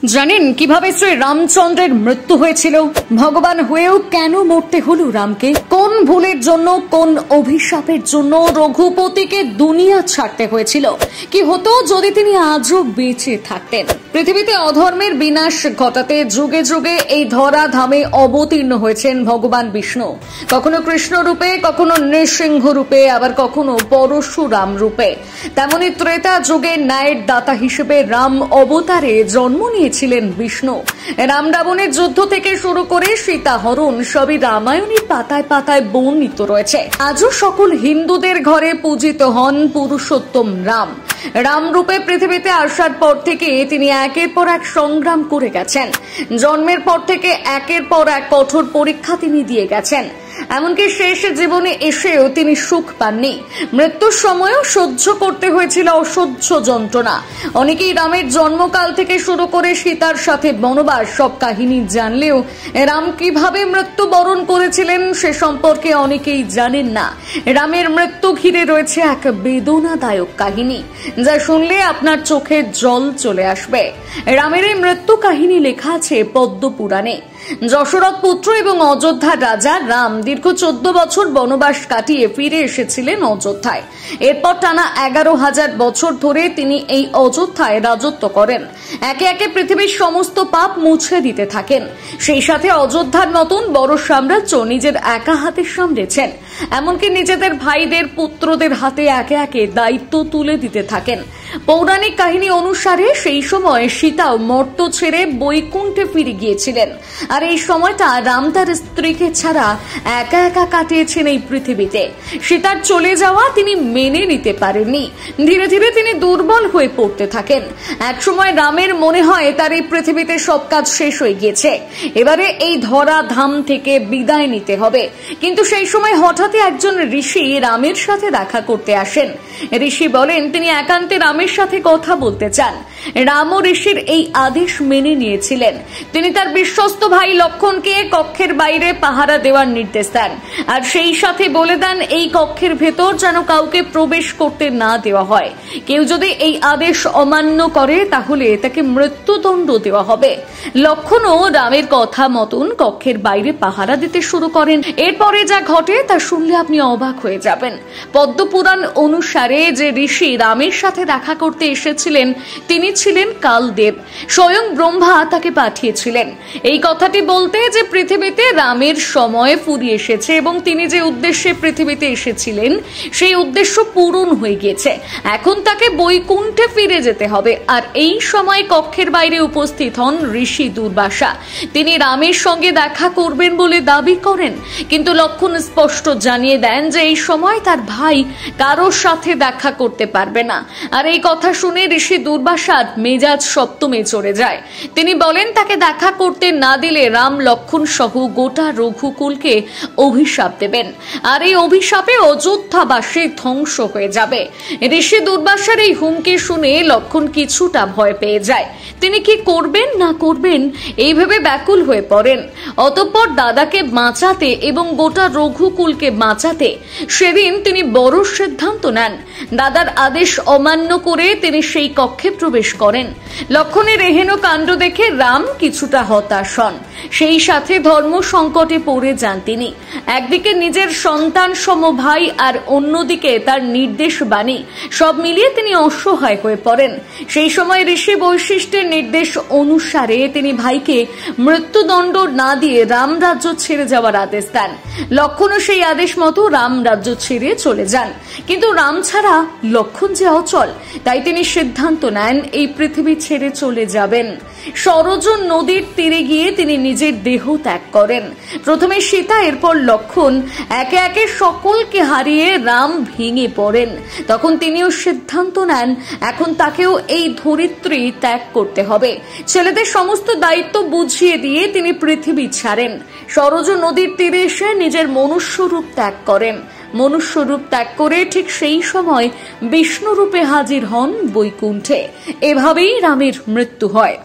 জানেন কিভাবে শ্রী রামচন্দ্রের মৃত্যু হয়েছিল? ভগবান হয়েও কেন মরতে হলো রামকে? কোন ভুলের জন্য, কোন অভিশাপের জন্য রঘুপতিকে দুনিয়া ছাড়তে হয়েছিল? কি হতো যদি তিনি আজও বেঁচে থাকতেন? পৃথিবীতে অধর্মের বিনাশ ঘটাতে যুগে যুগে এই ধরা ধামে অবতীর্ণ হয়েছেন ভগবান বিষ্ণু। কখনো কৃষ্ণ রূপে, কখনো নৃসিংহ রূপে, আবার কখনো পরশুরাম রূপে। তেমনি ত্রেতা যুগে ন্যায়ের দাতা হিসেবে রাম অবতারে জন্ম নিয়েছিলেন বিষ্ণু। রাম রাবণের যুদ্ধ থেকে শুরু করে সীতাহরণ সবই রামায়ণের পাতায় পাতায় বর্ণিত রয়েছে। আজও সকল হিন্দুদের ঘরে পূজিত হন পুরুষোত্তম রাম। রাম রূপে পৃথিবীতে আসার পর থেকে তিনি একের পর এক সংগ্রাম করে গেছেন। জন্মের পর থেকে একের পর এক কঠোর পরীক্ষা তিনি দিয়ে গেছেন। এমনকি শেষ জীবনে এসেও তিনি সুখ পাননি। মৃত্যুর সময়ও সহ্য করতে হয়েছিল অসহ্য যন্ত্রণা। অনেকেই রামের জন্মকাল থেকে শুরু করে সীতার সাথে বনবাস সব কাহিনী জানলেও রাম কিভাবে মৃত্যুবরণ করেছিলেন সে সম্পর্কে অনেকেই জানেন না। রামের মৃত্যু ঘিরে রয়েছে এক বেদনাদায়ক কাহিনী, যা শুনলে আপনার চোখে জল চলে আসবে। রামের এই মৃত্যু কাহিনী লেখা আছে পদ্ম পুরাণে। যশরথ পুত্র এবং অযোধ্যার রাজা রাম দীর্ঘ 14 বছর বনবাস কাটিয়ে ফিরে এসেছিলেন অযোধ্যায়। এরপর টানা 11,000 বছর ধরে তিনি এই অযোধ্যায় রাজত্ব করেন। একে একে পৃথিবীর সমস্ত পাপ মুছে দিতে থাকেন। সেই সাথে অযোধ্যার মতন বড় সাম্রাজ্য নিজের একা হাতে সামলেছেন। এমনকি নিজেদের ভাইদের, পুত্রদের হাতে একে একে দায়িত্ব তুলে দিতে থাকেন। পৌরাণিক কাহিনী অনুসারে সেই সময় সীতাও মর্ত ছেড়ে বৈকুণ্ঠে ফিরে গিয়েছিলেন। আর এই সময়টা রাম তার স্ত্রীকে ছাড়া একা একা কাটিয়েছেন এই পৃথিবীতে। সীতার চলে যাওয়া তিনি মেনে নিতে পারেননি। ধীরে ধীরে তিনি দুর্বল হয়ে পড়তে থাকেন। একসময় রামের মনে হয় তার এই পৃথিবীতে সব কাজ শেষ হয়ে গিয়েছে, এবারে এই ধরা ধাম থেকে বিদায় নিতে হবে। কিন্তু সেই সময় হঠাৎই একজন ঋষি রামের সাথে দেখা করতে আসেন। ঋষি বলেন তিনি একান্তে রামের সাথে কথা বলতে চান। রাম ও ঋষির এই আদেশ মেনে নিয়েছিলেন। তিনি তার বিশ্বস্ত ভাই লক্ষণকে কক্ষের বাইরে পাহারা দেওয়ার নির্দেশ দেন, আর সেই সাথে বলে দেন এই কক্ষের ভেতর যেন কাউকে প্রবেশ করতে না দেওয়া হয়। কেউ যদি এই আদেশ অমান্য করে তাহলে তাকে মৃত্যুদণ্ড দেওয়া হবে। লক্ষণও রামের কথা মতন কক্ষের বাইরে পাহারা দিতে শুরু করেন। এরপরে যা ঘটে তা শুনলে আপনি অবাক হয়ে যাবেন। পদ্মপুরাণ অনুসারে যে ঋষি রামের সাথে দেখা করতে এসেছিলেন তিনি ছিলেন কালদেব। স্বয়ং ব্রহ্মা তাকে পাঠিয়েছিলেন এই কথাটি বলতে যে পৃথিবীতে রামের সময় ফুরিয়ে এসেছে এবং তিনি যে উদ্দেশ্যে পৃথিবীতে এসেছিলেন সেই উদ্দেশ্য পূরণ হয়ে গিয়েছে। এখন তাকে বৈকুণ্ঠে ফিরে যেতে হবে। আর এই সময় কক্ষের বাইরে উপস্থিত হন ঋষি দুর্বাসা। তিনি রামের সঙ্গে দেখা করবেন বলে দাবি করেন, কিন্তু লক্ষণ স্পষ্ট জানিয়ে দেন যে এই সময় তার ভাই কারোর সাথে দেখা করতে পারবে না। আর এই কথা শুনে ঋষি দুর্বাসার মেজাজ সপ্তমে চড়ে যায়। তিনি বলেন তাকে দেখা করতে না দিলে রাম, লক্ষণ সহ গোটা রঘুকুলকে অভিশাপ দেবেন, আর এই অভিশাপে অযোধ্যাবাসী ধ্বংস হয়ে যাবে। ঋষি দুর্বাসার এই হুমকি শুনে লক্ষণ কিছুটা ভয় পেয়ে যায়। তিনি কি করবেন না করবেন এই ভেবে ব্যাকুল হয়ে পড়েন। অতঃপর দাদাকে বাঁচাতে এবং গোটা রঘুকুলকে বাঁচাতে সেদিন তিনি বড় সিদ্ধান্ত নেন। দাদার আদেশ অমান্য করে তিনি সেই কক্ষে প্রবেশ করেন। লক্ষণের এহেন কাণ্ড দেখে রাম কিছুটা হতাশ হন। সেই সাথে ধর্ম সংকটে পড়ে যান তিনি। একদিকে নিজের সন্তান সম ভাই আর অন্যদিকে তার নির্দেশ বাণী, সব মিলিয়ে তিনি অসহায় হয়ে পড়েন। সেই সময় ঋষি বৈশিষ্ট্যের নির্দেশ অনুসারে তিনি ভাইকে মৃত্যুদণ্ড না দিয়ে রাম রাজ্য ছেড়ে যাওয়ার আদেশ দেন। লক্ষণও সেই আদেশ মতো রাম রাজ্য ছেড়ে চলে যান। কিন্তু রাম ছাড়া লক্ষণ যে অচল, তাই তিনি সিদ্ধান্ত নেন এই পৃথিবী ছেড়ে চলে যাবেন। সরজ নদীর তীরে গিয়ে তিনি নিজের দেহ ত্যাগ করেন। প্রথমে সীতা, এরপর লক্ষণ, একে একে সকলকে হারিয়ে রাম ভেঙে পড়েন। তখন তিনিও সিদ্ধান্ত নেন এখন তাকেও এই ধরিত্রী ত্যাগ করতে হবে। ছেলেদের সমস্ত দায়িত্ব বুঝিয়ে দিয়ে তিনি পৃথিবী ছাড়েন। সরজ নদীর তীরে এসে নিজের মনুষ্যরূপ ত্যাগ করেন। মনুষ্যরূপ ত্যাগ করে ঠিক সেই সময় বিষ্ণুরূপে হাজির হন বৈকুণ্ঠে। এভাবেই রামের মৃত্যু হয়।